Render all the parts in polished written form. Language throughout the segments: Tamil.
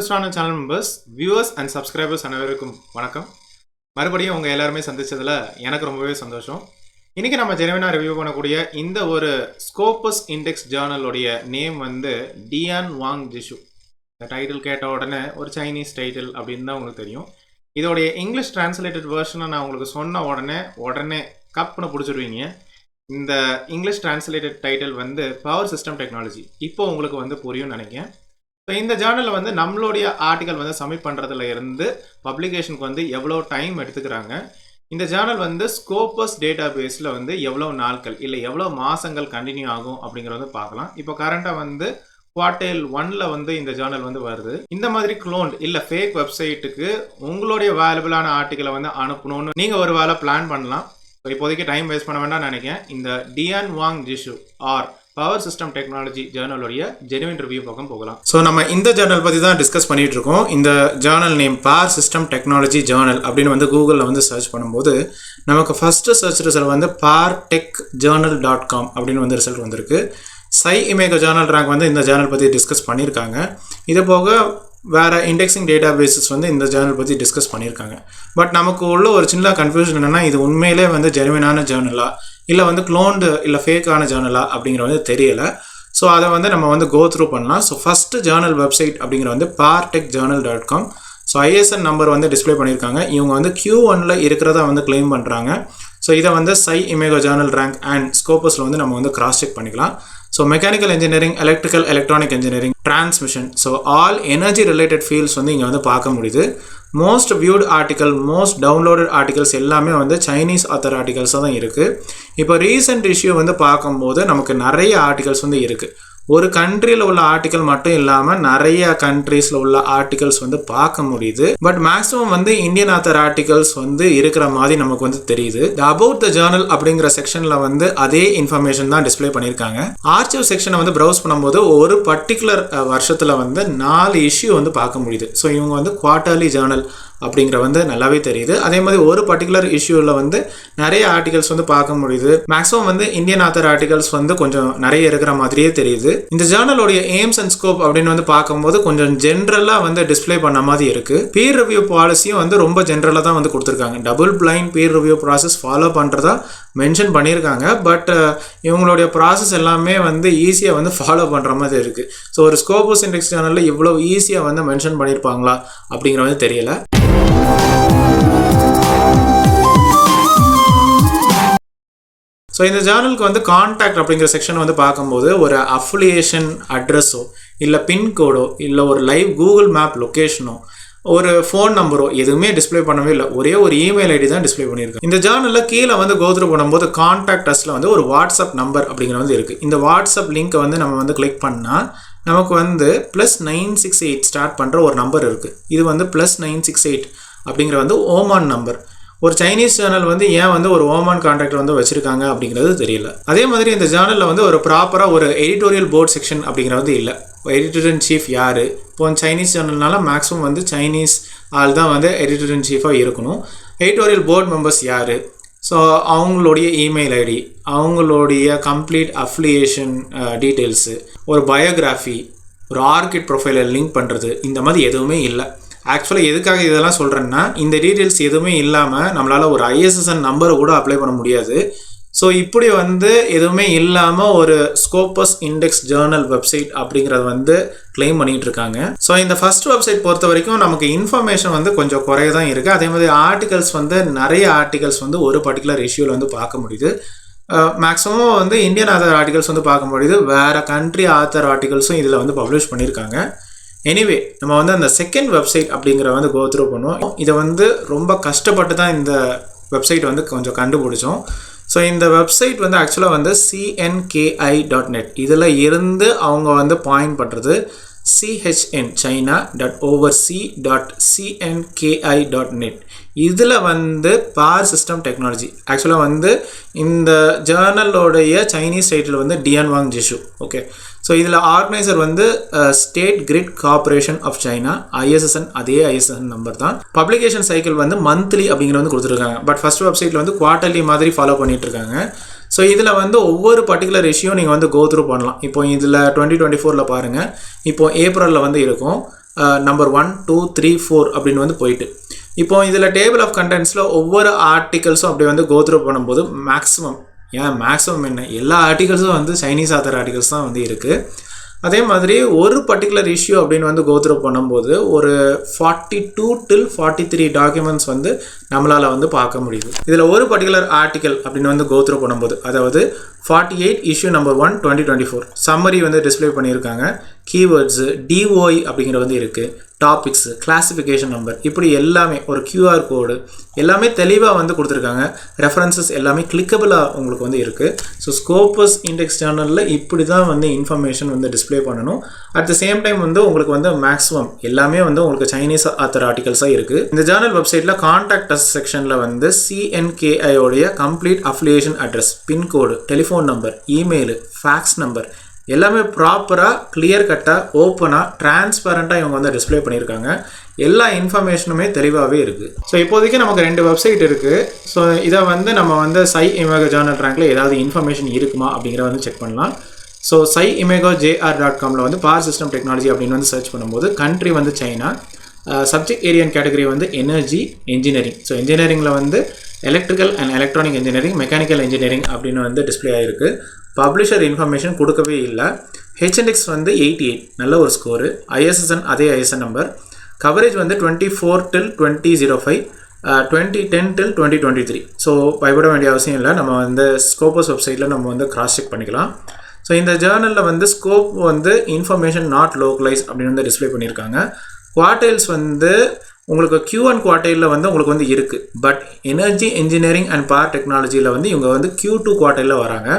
இன்ட்ரெஸ்டான channel members, viewers and subscribers அனைவருக்கும் வணக்கம். மறுபடியும் உங்கள் எல்லாருமே சந்திச்சதில் எனக்கு ரொம்பவே சந்தோஷம். இன்றைக்கி நம்ம ஜெனுவினாக ரிவ்யூ பண்ணக்கூடிய இந்த ஒரு ஸ்கோபஸ் இண்டெக்ஸ் ஜேர்னலுடைய நேம் வந்து டியான் வாங் ஜிஷு. இந்த டைட்டில் கேட்ட உடனே ஒரு சைனீஸ் டைட்டில் அப்படின்னு தான் உங்களுக்கு தெரியும். இதோடைய இங்கிலீஷ் டிரான்ஸ்லேட்டட் வேர்ஷனை நான் உங்களுக்கு சொன்ன உடனே கப்னு பிடிச்சிடுவீங்க. இந்த இங்கிலீஷ் டிரான்ஸ்லேட்டட் டைட்டில் வந்து பவர் சிஸ்டம் டெக்னாலஜி. இப்போ உங்களுக்கு வந்து புரியும்னு நினைக்கிறேன். ஸோ இந்த ஜேர்னலில் வந்து நம்மளுடைய ஆர்டிக்கல் வந்து சப்மிட் பண்ணுறதுல இருந்து பப்ளிகேஷனுக்கு வந்து எவ்வளோ டைம் எடுத்துக்கிறாங்க, இந்த ஜேர்னல் வந்து ஸ்கோபஸ் டேட்டா பேஸில் வந்து எவ்வளோ நாட்கள் இல்லை எவ்வளோ மாதங்கள் கண்டினியூ ஆகும் அப்படிங்கிறத பார்க்கலாம். இப்போ கரண்ட்டாக வந்து குவார்டைல் 1ல் வந்து இந்த ஜேர்னல் வந்து வருது. இந்த மாதிரி க்ளோன்ட் இல்லை ஃபேக் வெப்சைட்டுக்கு உங்களுடைய வேல்யூபிளான ஆர்டிக்கலை வந்து அனுப்பணும்னு நீங்கள் ஒரு வேலை பிளான் பண்ணலாம். ஸோ இப்போதைக்கு டைம் வேஸ்ட் பண்ண வேண்டாம்னு நினைக்கிறேன். இந்த Dian Wang Jishu or power system technology ஜேர்னலுடைய ஜெனுவின் ரிவ்யூ பக்கம் போகலாம். ஸோ நம்ம இந்த ஜேர்னல் பற்றி தான் டிஸ்கஸ் பண்ணிட்டு இருக்கோம். இந்த Journal name power system technology Journal அப்படின்னு வந்து கூகுளில் வந்து சர்ச் பண்ணும்போது நமக்கு ஃபஸ்ட்டு சர்ச் ரிசல்ட் வந்து powertechjournal.com அப்படின்னு வந்து ரிசல்ட் வந்திருக்கு. SciImega ஜேர்னல் ரேங்க் வந்து இந்த ஜேர்னல் பற்றி டிஸ்கஸ் பண்ணியிருக்காங்க. இது போக வேறு இண்டெக்ஸிங் டேட்டா பேஸஸ் வந்து இந்த ஜேர்னல் பற்றி டிஸ்கஸ் பண்ணியிருக்காங்க. பட் நமக்கு உள்ள ஒரு சின்ன கன்ஃபியூஷன் என்னென்னா, இது உண்மையிலே வந்து ஜெனுவினான ஜேர்னலா இல்லை வந்து க்ளோன்டு இல்லை ஃபேக்கான ஜேர்னலா அப்படிங்கிற வந்து தெரியலை. ஸோ அதை வந்து நம்ம வந்து கோ த்ரூ பண்ணலாம். ஸோ ஃபஸ்ட்டு ஜேர்னல் வெப்சைட் அப்படிங்கிற வந்து powertechjournal.com. ஸோ ஐஎஸ்என் நம்பர் வந்து டிஸ்பிளே பண்ணியிருக்காங்க. இவங்க வந்து Q1ல் இருக்கிறதா வந்து கிளைம் பண்ணுறாங்க. ஸோ இதை வந்து SciImega ஜேர்னல் ரேங்க் அண்ட் ஸ்கோபஸில் வந்து நம்ம வந்து கிராஸ் செக் பண்ணிக்கலாம். So mechanical engineering, electrical, electronic engineering, transmission, so all energy related fields வந்து இங்கே வந்து பார்க்க முடியுது. Most viewed article, most downloaded articles எல்லாமே வந்து சைனீஸ் ஆத்தர் ஆர்டிகல்ஸாக தான் இருக்குது. இப்போ ரீசெண்ட் இஷ்யூ வந்து பார்க்கும்போது நமக்கு நிறைய ஆர்டிகல்ஸ் வந்து இருக்குது. ஒரு கண்ட்ரியில் உள்ள ஆர்டிக்கல் மட்டும் இல்லாமல் நிறைய கண்ட்ரீஸில் உள்ள ஆர்டிகல்ஸ் வந்து பார்க்க முடியுது. பட் மேக்ஸிமம் வந்து இந்தியன் ஆத்தர் ஆர்டிகல்ஸ் வந்து இருக்கிற மாதிரி நமக்கு வந்து தெரியுது. அபவுட் த ஜேர்னல் அப்படிங்கிற செக்ஷனில் வந்து அதே இன்ஃபர்மேஷன் தான் டிஸ்பிளே பண்ணியிருக்காங்க. ஆர்ச்சிவ் செக்ஷனை வந்து ப்ரௌஸ் பண்ணும்போது ஒரு பர்டிகுலர் வருஷத்தில் வந்து 4 இஷ்யூ வந்து பார்க்க முடியுது. ஸோ இவங்க வந்து குவார்ட்டர்லி ஜேர்னல் அப்படிங்கிற வந்து நல்லாவே தெரியுது. அதே மாதிரி ஒரு பர்டிகுலர் இஷ்யூவில் வந்து நிறைய ஆர்டிகல்ஸ் வந்து பார்க்க முடியுது. மேக்ஸிமம் வந்து இந்தியன் ஆத்தர் ஆர்டிகல்ஸ் வந்து கொஞ்சம் நிறைய இருக்கிற மாதிரியே தெரியுது. இந்த ஜேர்னலோடைய எய்ம்ஸ் அண்ட் ஸ்கோப் அப்படின்னு வந்து பார்க்கும்போது கொஞ்சம் ஜென்ரலாக வந்து டிஸ்பிளே பண்ண மாதிரி இருக்கு. பீர் ரிவ்யூ பாலிசியும் வந்து ரொம்ப ஜென்ரலாக தான் வந்து கொடுத்துருக்காங்க. Double blind peer review process follow பண்ணுறதா மென்ஷன் பண்ணியிருக்காங்க. பட் இவங்களுடைய ப்ராசஸ் எல்லாமே வந்து ஈஸியாக வந்து ஃபாலோ பண்ணுற மாதிரி இருக்குது. ஸோ ஒரு ஸ்கோபஸ் இண்டெக்ஸ் ஜேர்னலில் இவ்வளோ ஈஸியாக வந்து மென்ஷன் பண்ணியிருப்பாங்களா அப்படிங்கிற மாதிரி தெரியல. ஸோ இந்த ஜேர்னலுக்கு வந்து கான்டாக்ட் அப்படிங்கிற செக்ஷன் வந்து பார்க்கும்போது ஒரு அஃபிலியேஷன் அட்ரஸோ இல்லை பின்கோடோ இல்லை ஒரு லைவ் கூகுள் மேப் லொக்கேஷனோ ஒரு ஃபோன் நம்பரோ எதுவுமே டிஸ்பிளே பண்ணவே இல்லை. ஒரே ஒரு இமெயில் ஐடி தான் டிஸ்பிளே பண்ணியிருக்கேன். இந்த ஜேர்னலில் கீழே வந்து கோத்ரூ பண்ணும்போது கான்டாக்ட் அஸ்ல வந்து ஒரு வாட்ஸ்அப் நம்பர் அப்படிங்கிற வந்து இருக்குது. இந்த வாட்ஸ்அப் லிங்க்கை வந்து நம்ம வந்து கிளிக் பண்ணால் நமக்கு வந்து +968 ஸ்டார்ட் பண்ணுற ஒரு நம்பர் இருக்குது. இது வந்து +968 அப்படிங்கிற வந்து ஓமான் நம்பர். ஒரு சைனீஸ் சேனல் வந்து ஏன் வந்து ஒரு ஓமான் கான்டாக்ட் வந்து வச்சுருக்காங்க அப்படிங்கிறது தெரியல. அதே மாதிரி இந்த சேனலில் வந்து ஒரு ப்ராப்பராக ஒரு எடிட்டோரியல் போர்ட் செக்ஷன் அப்படிங்கிற வந்து இல்லை. எடிட்டர் இன் சீஃப் யார்? இப்போ சைனீஸ் சேனல்னால மேக்ஸிமம் வந்து சைனீஸ் ஆள் தான் வந்து எடிட்டர் இன் சீஃபாக இருக்கணும். எடிட்டோரியல் போர்ட் மெம்பர்ஸ் யார்? ஸோ அவங்களுடைய இமெயில் ஐடி, அவங்களுடைய கம்ப்ளீட் அஃபிலியேஷன் டீட்டெயில்ஸு, ஒரு பயோகிராஃபி, ஒரு ஆர்கிட் ப்ரொஃபைலை லிங்க் பண்ணுறது, இந்த மாதிரி எதுவுமே இல்லை. ஆக்சுவலாக எதுக்காக இதெல்லாம் சொல்கிறேன்னா, இந்த டீட்டெயில்ஸ் எதுவுமே இல்லாமல் நம்மளால் ஒரு ISSN நம்பரை கூட அப்ளை பண்ண முடியாது. ஸோ இப்படி வந்து எதுவுமே இல்லாமல் ஒரு ஸ்கோபஸ் இண்டெக்ஸ் ஜேர்னல் வெப்சைட் அப்படிங்கிறத வந்து கிளைம் பண்ணிகிட்டு இருக்காங்க. ஸோ இந்த ஃபஸ்ட் வெப்சைட் பொறுத்த வரைக்கும் நமக்கு இன்ஃபர்மேஷன் வந்து கொஞ்சம் குறைய தான் இருக்குது. அதே மாதிரி ஆர்டிகல்ஸ் வந்து நிறைய ஆர்டிகல்ஸ் வந்து ஒரு பர்டிகுலர் இஷ்யூவில் வந்து பார்க்க முடியுது. மேக்ஸிமம் வந்து இந்தியன் ஆத்தர் ஆர்டிகல்ஸ் வந்து பார்க்க முடியுது. வேறு கண்ட்ரி ஆத்தர் ஆர்டிகல்ஸும் இதில் வந்து பப்ளிஷ் பண்ணியிருக்காங்க. எனிவே நம்ம வந்து அந்த செகண்ட் வெப்சைட் அப்படிங்கிற வந்து கோ த்ரூ பண்ணுவோம். இதை வந்து ரொம்ப கஷ்டப்பட்டு தான் இந்த வெப்சைட் வந்து கொஞ்சம் கண்டுபிடிச்சோம். ஸோ இந்த வெப்சைட் வந்து ஆக்சுவலாக வந்து cnki.net இதில் இருந்து அவங்க வந்து பாயிண்ட் பண்ணுறது CHN china.oversea.cnki.net. இதில் வந்து பவர் சிஸ்டம் டெக்னாலஜி ஆக்சுவலாக வந்து இந்த ஜேர்னலோடைய சைனீஸ் டைட்டில் வந்து Dian Wang Jishu. Okay, so இதில் ஆர்கனைசர் வந்து State Grid Corporation of China, ISSN அதே ISSN நம்பர் தான். பப்ளிகேஷன் சைக்கிள் வந்து மந்த்லி அப்படிங்கிற வந்து கொடுத்துருக்காங்க. பட் ஃபஸ்ட் வெப்சைட்டில் வந்து குவார்ட்டர்லி மாதிரி ஃபாலோ பண்ணிட்டு இருக்காங்க. ஸோ இதில் வந்து ஒவ்வொரு பர்டிகுலர் இஷ்யூ நீங்கள் வந்து கோ த்ரூ பண்ணலாம். இப்போ இதில் 2024 பாருங்கள். இப்போ ஏப்ரலில் வந்து இருக்கும். நம்பர் 1 2 3 4 அப்படின்னு வந்து போயிட்டு இப்போ இதில் டேபிள் ஆஃப் கண்டென்ட்ஸில் ஒவ்வொரு ஆர்டிகல்ஸும் அப்படி வந்து கோத்ரூ பண்ணும்போது மேக்ஸிமம் என்ன எல்லா ஆர்டிகல்ஸும் வந்து சைனீஸ் ஆத்தர் ஆர்டிகல்ஸ் தான் வந்து இருக்குது. அதே மாதிரி ஒரு பர்டிகுலர் இஷ்யூ அப்படின்னு வந்து கோத்ரூ பண்ணும்போது ஒரு 42 till 43 டாக்குமெண்ட்ஸ் வந்து நம்மளால் வந்து பார்க்க முடியுது. இதில் ஒரு பர்டிகுலர் ஆர்டிக்கல் அப்படின்னு வந்து கோத்ரூ பண்ணும்போது அதாவது 48 இஷ்யூ நம்பர் 1 2024 சம்மரி வந்து டிஸ்பிளே பண்ணியிருக்காங்க. கீவேர்ட்ஸு டிஓஐ அப்படிங்கிற வந்து இருக்குது, டாபிக்ஸு, கிளாஸிஃபிகேஷன் நம்பர், இப்படி எல்லாமே ஒரு QR கோடு எல்லாமே தெளிவாக வந்து கொடுத்துருக்காங்க. ரெஃபரன்சஸ் எல்லாமே கிளிக்கபிளாக உங்களுக்கு வந்து இருக்குது. ஸோ ஸ்கோபஸ் இண்டெக்ஸ் ஜேர்னலில் இப்படி தான் வந்து இன்ஃபர்மேஷன் வந்து டிஸ்பிளே பண்ணணும். அட் த சேம் டைம் வந்து உங்களுக்கு வந்து மேக்ஸிமம் எல்லாமே வந்து உங்களுக்கு சைனீஸ் ஆத்தர் ஆர்டிகல்ஸாக இருக்குது. இந்த ஜேர்னல் வெப்சைட்டில் கான்டாக்ட் அஸ் செக்ஷனில் வந்து CNKI உடைய complete affiliation address, pincode, telephone number, email, fax number எல்லாமே ப்ராப்பராக கிளியர் கட்டாக ஓப்பனாக டிரான்ஸ்பரண்ட்டாக இவங்க வந்து டிஸ்பிளே பண்ணியிருக்காங்க. எல்லா இன்ஃபர்மேஷனுமே தெளிவாகவே இருக்குது. ஸோ இப்போதைக்கு நமக்கு 2 வெப்சைட் இருக்குது. ஸோ இதை வந்து நம்ம வந்து SciImago ஜேர்னல் ரேங்கில் ஏதாவது இன்ஃபர்மேஷன் இருக்குமா அப்படிங்கிற வந்து செக் பண்ணலாம். ஸோ SciImago.jr.com வந்து பவர் சிஸ்டம் டெக்னாலஜி அப்படின்னு வந்து சர்ச் பண்ணும்போது கண்ட்ரி வந்து China, subject area and category வந்து எனர்ஜி இன்ஜினியரிங். ஸோ இன்ஜினியரிங்கில் வந்து electrical and electronic engineering, mechanical engineering அப்படின்னு வந்து டிஸ்பிளே ஆகிருக்கு. பப்ளிஷர் இன்ஃபர்மேஷன் கொடுக்கவே இல்லை. ஹெச்என்எக்ஸ் வந்து 88 நல்ல ஒரு ஸ்கோரு. ISSN அதே ISSN நம்பர். கவரேஜ் வந்து 24 till 2005, 2010 till 2023. ஸோ பயப்பட வேண்டிய அவசியம் இல்லை. நம்ம வந்து ஸ்கோபஸ் வெப்சைட்டில் நம்ம வந்து கிராஸ் செக் பண்ணிக்கலாம். ஸோ இந்த ஜேர்னலில் வந்து ஸ்கோப் வந்து இன்ஃபர்மேஷன் நாட் லோக்கலைஸ் அப்படின்னு வந்து டிஸ்பிளே பண்ணியிருக்காங்க. குவார்டைல்ஸ் வந்து உங்களுக்கு Q1 குவார்டைலில் வந்து உங்களுக்கு வந்து இருக்குது. But energy engineering and power டெக்னாலஜியில் வந்து இவங்க வந்து Q2 குவார்டைலில் வராங்க.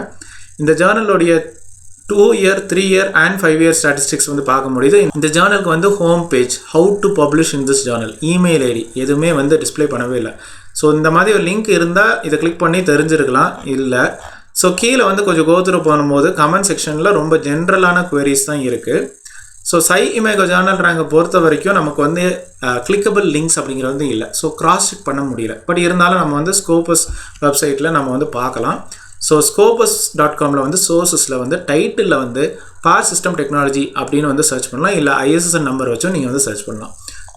இந்த ஜேர்னலுடைய 2 year 3 year and 5 year statistics வந்து பார்க்க முடியுது. இந்த ஜேர்னலுக்கு வந்து home page, how to publish in this journal, email ID எதுவுமே வந்து டிஸ்பிளே பண்ணவே இல்லை. ஸோ இந்த மாதிரி ஒரு லிங்க் இருந்தால் இதை கிளிக் பண்ணி தெரிஞ்சிருக்கலாம். இல்லை ஸோ கீழே வந்து கொஞ்சம் கோத்ரூ பண்ணும்போது கமெண்ட் செக்ஷனில் ரொம்ப ஜென்ரலான குவரிஸ் தான் இருக்குது. ஸோ SciImago ஜேர்னல் ரேங்கை பொறுத்த வரைக்கும் நமக்கு வந்து கிளிக்கபிள் லிங்க்ஸ் அப்படிங்கிறது வந்து இல்லை. ஸோ கிராஸ் செக் பண்ண முடியல. பட் இருந்தாலும் நம்ம வந்து ஸ்கோபஸ் வெப்சைட்டில் நம்ம வந்து பார்க்கலாம். ஸோ scopus.comல வந்து சோர்ஸஸில் வந்து டைட்டிலில் வந்து பவர் சிஸ்டம் டெக்னாலஜி அப்படின்னு வந்து சர்ச் பண்ணலாம். இல்லை ISSN நம்பர் வச்சும் நீங்கள் வந்து சர்ச் பண்ணலாம்.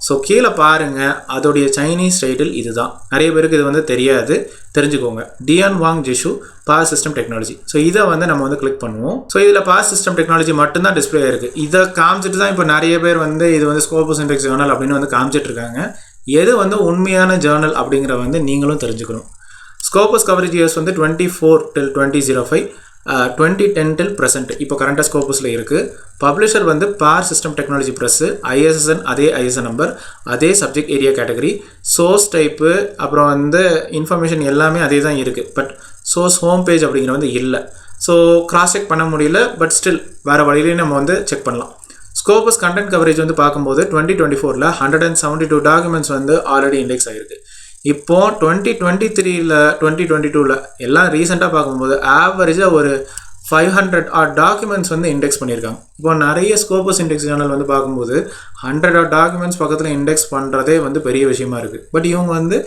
ஸோ கீழே பாருங்கள், அதோடைய சைனீஸ் டைட்டில் இதுதான். நிறைய பேருக்கு இது வந்து தெரியாது, தெரிஞ்சுக்கோங்க. Dion Wang ஜிஷு power system technology. So இதை வந்து நம்ம வந்து கிளிக் பண்ணுவோம். ஸோ இதில் பவர் சிஸ்டம் டெக்னாலஜி மட்டும்தான் டிஸ்பிளே இருக்குது. இதை காமிச்சிட்டு தான் இப்போ நிறைய பேர் வந்து இது வந்து ஸ்கோபஸ் இண்டெக்ஸ் ஜேர்னல் அப்படின்னு வந்து காமிச்சிட்டு இருக்காங்க. எது வந்து உண்மையான ஜேர்னல் அப்படிங்கிற வந்து நீங்களும் தெரிஞ்சுக்கணும். ஸ்கோபஸ் கவரேஜ் இயர்ஸ் வந்து 24 till 2005, 2010 till present. இப்போ கரண்டாக ஸ்கோபஸில் இருக்குது. பப்ளிஷர் வந்து power system technology press, ISSN அதே ISSN நம்பர், அதே subject area category, source type, அப்புறம் வந்து இன்ஃபர்மேஷன் எல்லாமே அதே தான் இருக்குது. பட் சோர்ஸ் ஹோம் பேஜ் அப்படிங்கிற வந்து இல்லை. ஸோ கிராஸ் செக் பண்ண முடியல. பட் ஸ்டில் வேறு வழியிலையும் நம்ம வந்து செக் பண்ணலாம். ஸ்கோபஸ் கண்டென்ட் கவரேஜ் வந்து பார்க்கும்போது 2024 172 டாக்குமெண்ட்ஸ் வந்து ஆல்ரெடி இண்டெக்ஸ் ஆகிருக்கு. இப்போ 2023 2022 எல்லாம் ரீசெண்டாக பார்க்கும்போது ஆவரேஜாக ஒரு 500 டாக்குமெண்ட்ஸ் வந்து இண்டெக்ஸ் பண்ணியிருக்காங்க. இப்போ நிறைய ஸ்கோபஸ் இண்டெக்ஸ் ஜேர்னல் வந்து பார்க்கும்போது 100 டாக்குமெண்ட்ஸ் பக்கத்தில் இண்டெக்ஸ் பண்ணுறதே வந்து பெரிய விஷயமா இருக்குது. பட் இவங்க வந்து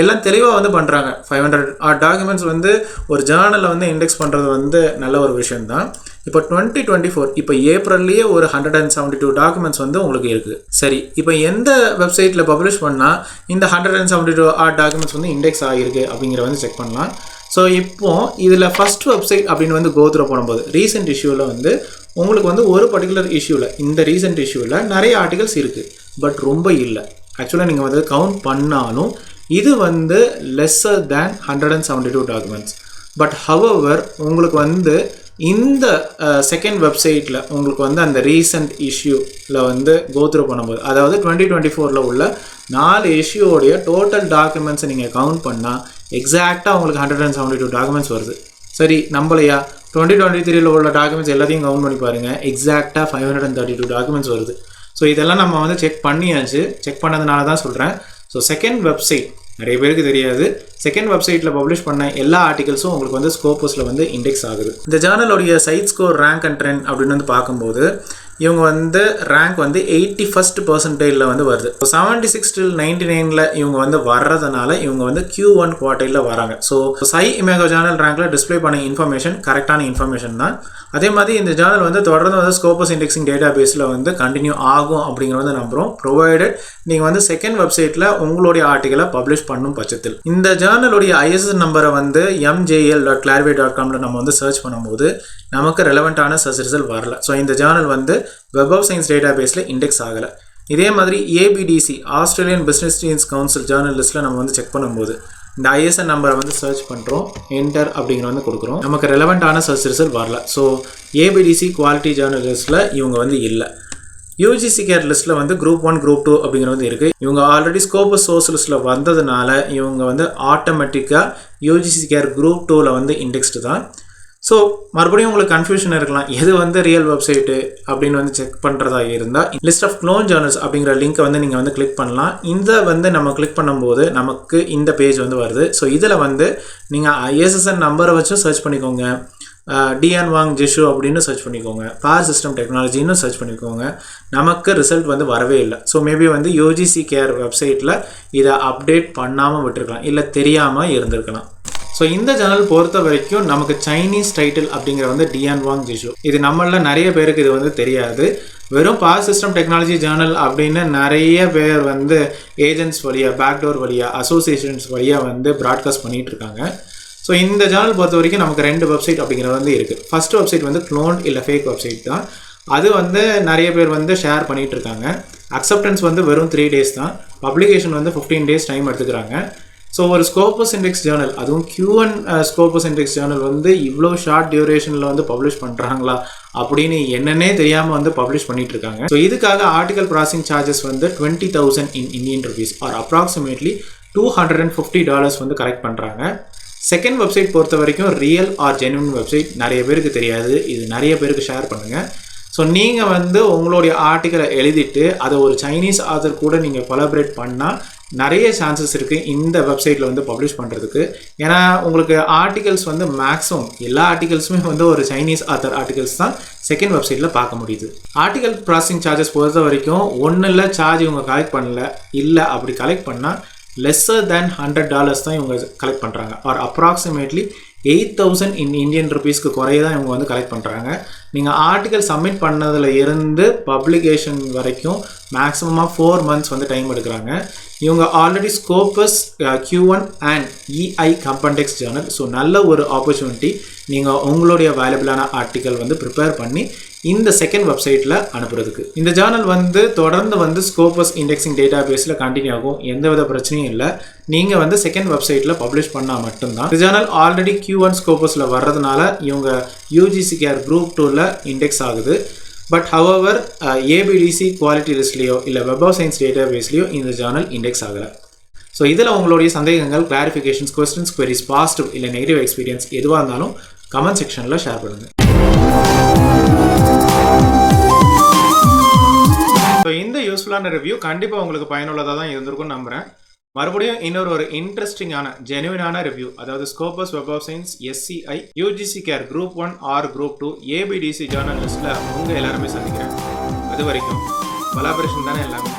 எல்லாம் தெளிவாக வந்து பண்ணுறாங்க. 500 டாக்குமெண்ட்ஸ் வந்து ஒரு ஜேர்னலில் வந்து இண்டெக்ஸ் பண்ணுறது வந்து நல்ல ஒரு விஷயம்தான். இப்போ 2024 இப்போ ஏப்ரல்லையே ஒரு 172 டாக்குமெண்ட்ஸ் வந்து உங்களுக்கு இருக்குது. சரி, இப்போ எந்த வெப்சைட்டில் பப்ளிஷ் பண்ணால் இந்த 172 டாக்குமெண்ட்ஸ் வந்து இண்டெக்ஸ் ஆகிருக்கு அப்படிங்கிற வந்து செக் பண்ணலாம். ஸோ இப்போது இதில் ஃபஸ்ட் வெப்சைட் அப்படின்னு வந்து கோத்ரூ பண்ணும்போது ரீசெண்ட் இஷ்யூவில் வந்து உங்களுக்கு வந்து ஒரு பர்டிகுலர் இஷ்யூவில் இந்த ரீசெண்ட் இஷ்யூவில் நிறைய ஆர்டிகல்ஸ் இருக்குது. பட் ரொம்ப இல்லை. ஆக்சுவலாக நீங்கள் வந்து கவுண்ட் பண்ணாலும் இது வந்து lesser than 172 documents. But however உங்களுக்கு வந்து இந்த செகண்ட் வெப்சைட்டில் உங்களுக்கு வந்து அந்த ரீசெண்ட் இஷ்யூவில் வந்து கோத்ரூ பண்ணும்போது அதாவது 2024 உள்ள 4 இஷ்யூவோடைய டோட்டல் டாக்குமெண்ட்ஸை நீங்கள் கவுண்ட் பண்ணால் எக்ஸாக்டாக உங்களுக்கு 172 டாக்குமெண்ட்ஸ் வருது. சரி, நம்பலையா? 2023 உள்ள டாக்குமெண்ட்ஸ் எல்லாத்தையும் கவுண்ட் பண்ணி பாருங்கள், எக்ஸாக்டாக 532 டாக்குமெண்ட்ஸ் வருது. ஸோ இதெல்லாம் நம்ம வந்து செக் பண்ணியாச்சு. செக் பண்ணதுனால தான் சொல்கிறேன். ஸோ செகண்ட் வெப்சைட் நிறைய பேருக்கு தெரியாது. செகண்ட் வெப்சைட்டில் பப்ளிஷ் பண்ண எல்லா ஆர்டிகல்ஸும் உங்களுக்கு வந்து ஸ்கோபஸில் வந்து இண்டெக்ஸ் ஆகுது. இந்த ஜேர்னலோடைய cite score, rank and trend அப்படின்னு வந்து பார்க்கும்போது இவங்க வந்து ரேங்க் வந்து 81st பர்சன்டேஜில் வந்து வருது. ஸோ 76 till 99ல் இவங்க வந்து வர்றதுனால இவங்க வந்து Q1 குவார்டைலில் வராங்க. ஸோ சை இமேகோ ஜேர்னல் ரேங்கில் டிஸ்பிளே பண்ண இன்ஃபர்மேஷன் கரெக்டான இன்ஃபர்மேஷன் தான். அதே மாதிரி இந்த ஜேர்னல் வந்து தொடர்ந்து வந்து ஸ்கோபஸ் இண்டெக்ஸிங் டேட்டா பேஸில் வந்து கண்டினியூ ஆகும் அப்படிங்கிறத நம்புகிறோம், ப்ரொவைடட் நீங்கள் வந்து செகண்ட் வெப்சைட்டில் உங்களுடைய ஆர்டிக்கலை பப்ளிஷ் பண்ணும் பட்சத்தில். இந்த ஜேர்னலுடைய ISSN நம்பரை வந்து mjl.clarivate.comல நம்ம வந்து சர்ச் பண்ணும்போது நமக்கு ரெலவெண்ட்டான சர்ச் ரிசல்ட் வரல. ஸோ இந்த ஜேர்னல் வந்து வெப் ஆஃப் சயின்ஸ் டேட்டா பேஸில் இண்டெக்ஸ் ஆகலை. இதே மாதிரி ABDC Australian business studies council Journal லிஸ்ட்டில் நம்ம வந்து செக் பண்ணும்போது இந்த ISSN நம்பரை வந்து சர்ச் பண்ணுறோம், என்டர் அப்படிங்கிற வந்து கொடுக்குறோம், நமக்கு ரெலவெண்ட்டான சர்ச் ரிசல்ட் வரல. ஸோ ABDC குவாலிட்டி ஜேர்னல் லிஸ்ட்டில் இவங்க வந்து இல்லை. UGC கேர் லிஸ்ட்டில் வந்து குரூப் 1 குரூப் 2 அப்படிங்கிற வந்து இருக்குது. இவங்க ஆல்ரெடி ஸ்கோபஸ் சோர்ஸ் லிஸ்ட்டில் வந்ததுனால இவங்க வந்து ஆட்டோமேட்டிக்காக UGC கேர் குரூப் 2ல் வந்து இண்டெக்ஸ்டு தான். ஸோ மறுபடியும் உங்களுக்கு கன்ஃபியூஷன் இருக்கலாம், எது வந்து ரியல் வெப்சைட்டு அப்படின்னு வந்து செக் பண்ணுறதா இருந்தால் லிஸ்ட் ஆஃப் க்ளோன் ஜேர்னல்ஸ் அப்படிங்கிற லிங்க்கை வந்து நீங்கள் வந்து கிளிக் பண்ணலாம். இந்த வந்து நம்ம கிளிக் பண்ணும்போது நமக்கு இந்த பேஜ் வந்து வருது. ஸோ இதில் வந்து நீங்கள் ISSN நம்பரை வச்சும் சர்ச் பண்ணிக்கோங்க, டிஎன் வாங் ஜிஷு அப்படின்னு சர்ச் பண்ணிக்கோங்க, பார் சிஸ்டம் டெக்னாலஜின்னு சர்ச் பண்ணிக்கோங்க, நமக்கு ரிசல்ட் வந்து வரவே இல்லை. ஸோ மேபி வந்து UGC கேர் வெப்சைட்டில் இதை அப்டேட் பண்ணாமல் விட்டுருக்கலாம், இல்லை தெரியாமல் இருந்திருக்கலாம். ஸோ இந்த சேனல் பொறுத்த வரைக்கும் நமக்கு சைனீஸ் டைட்டில் அப்படிங்கிற வந்து டிஎன் வாங் ஜிஷு, இது நம்மளில் நிறைய பேருக்கு இது வந்து தெரியாது. வெறும் பார் சிஸ்டம் டெக்னாலஜி ஜேர்னல் அப்படின்னு நிறைய பேர் வந்து ஏஜென்ட்ஸ் வழியாக, பேக்டோர் வழியாக, அசோசியேஷன்ஸ் வழியாக வந்து ப்ராட்காஸ்ட் பண்ணிகிட்டு இருக்காங்க. ஸோ இந்த சேனல் பொறுத்த வரைக்கும் நமக்கு 2 வெப்சைட் அப்படிங்கிறது வந்து இருக்குது. ஃபஸ்ட் வெப்சைட் வந்து க்ளோன் இல்லை ஃபேக் வெப்சைட் தான். அது வந்து நிறைய பேர் வந்து ஷேர் பண்ணிகிட்டு இருக்காங்க. அக்செப்டன்ஸ் வந்து வெறும் 3 days தான், பப்ளிகேஷன் வந்து 15 days டைம் எடுத்துக்கிறாங்க. ஸோ ஒரு ஸ்கோபஸ் இண்டெக்ஸ் ஜேர்னல், அதுவும் Q1 ஸ்கோபஸ் இண்டெக்ஸ் ஜேர்னல் வந்து இவ்வளோ ஷார்ட் டியூரேஷனில் வந்து பப்ளிஷ் பண்ணுறாங்களா அப்படின்னு என்னன்னே தெரியாமல் வந்து பப்ளிஷ் பண்ணிட்டு இருக்காங்க. ஸோ இதுக்காக ஆர்டிகல் ப்ராசஸிங் சார்ஜஸ் வந்து 20,000 in Indian rupees or approximately $250 வந்து கலெக்ட் பண்ணுறாங்க. செகண்ட் வெப்சைட் பொறுத்த வரைக்கும் ரியல் ஆர் ஜென்யூன் வெப்சைட் நிறைய பேருக்கு தெரியாது, இது நிறைய பேருக்கு ஷேர் பண்ணுங்கள். ஸோ நீங்கள் வந்து உங்களுடைய ஆர்டிக்கலை எழுதிட்டு அதை ஒரு சைனீஸ் ஆத்தர் கூட நீங்கள் கொலாபரேட் பண்ணால் நிறைய சான்சஸ் இருக்குது இந்த வெப்சைட்டில் வந்து பப்ளிஷ் பண்ணுறதுக்கு. ஏன்னா உங்களுக்கு ஆர்டிகல்ஸ் வந்து மேக்ஸிமம் எல்லா ஆர்டிகல்ஸுமே வந்து ஒரு சைனீஸ் ஆத்தர் ஆர்டிகல்ஸ் தான் செகண்ட் வெப்சைட்டில் பார்க்க முடியுது. ஆர்டிகல் ப்ராசஸிங் சார்ஜஸ் பொறுத்த வரைக்கும் ஒன்றில் சார்ஜ் இவங்க கலெக்ட் பண்ணல, இல்லை அப்படி கலெக்ட் பண்ணால் லெஸ்ஸர் தேன் $100 தான் இவங்க கலெக்ட் பண்ணுறாங்க, ஆர் அப்ராக்சிமேட்லி 8,000 இன் இந்தியன் ருபீஸ்க்கு குறைய தான் இவங்க வந்து கலெக்ட் பண்ணுறாங்க. நீங்கள் ஆர்டிக்கல் சப்மிட் பண்ணதில் இருந்து பப்ளிகேஷன் வரைக்கும் மேக்ஸிமமாக 4 months வந்து டைம் எடுக்கிறாங்க. இவங்க already Scopus Q1 and EI Compendex journal. So நல்ல ஒரு ஆப்பர்ச்சுனிட்டி, நீங்கள் உங்களுடைய வேல்யூபிளான ஆர்டிக்கல் வந்து ப்ரிப்பேர் பண்ணி இந்த செகண்ட் வெப்சைட்டில் அனுப்புறதுக்கு. இந்த ஜேர்னல் வந்து தொடர்ந்து வந்து ஸ்கோபஸ் இண்டெக்ஸிங் டேட்டா பேஸில் கண்டினியூ ஆகும், எந்தவித பிரச்சனையும் இல்லை. நீங்கள் வந்து செகண்ட் வெப்சைட்டில் பப்ளிஷ் பண்ணால் மட்டும்தான். இந்த ஜேர்னல் ஆல்ரெடி Q1 ஸ்கோபஸில் வர்றதுனால இவங்க UGC கேர் குரூப் 2ல் இண்டெக்ஸ் ஆகுது. பட் ஹவவர் ABDC குவாலிட்டி லிஸ்ட்லேயோ இல்லை வெப் ஆஃப் சயின்ஸ் டேட்டா பேஸ்லேயோ இந்த ஜேர்னல் இண்டெக்ஸ் ஆகலை. ஸோ இதில் உங்களுடைய சந்தேகங்கள், கிளாரிஃபிகேஷன்ஸ், கொஸ்டின்ஸ், குவரிஸ், பாசிட்டிவ் இல்லை நெகட்டிவ் எக்ஸ்பீரியன்ஸ் எதுவாக இருந்தாலும் கமெண்ட் செக்ஷனில் ஷேர் பண்ணுங்கள். ஸோ இந்த யூஸ்ஃபுல்லான ரிவ்யூ கண்டிப்பாக உங்களுக்கு பயனுள்ளதாக தான் இருந்திருக்கும்னு நம்புகிறேன். மறுபடியும் இன்னொரு ஜென்யூனான ஜெனுவினான ரிவ்யூ, அதாவது Scopus Web of Science, SCI, UGC care group 1 or group 2, ABDC journal லிஸ்ட்டில் உங்கள் எல்லாருமே சந்திக்கிறேன். அது வரைக்கும் கொலாபரேஷன் தானே எல்லாமே.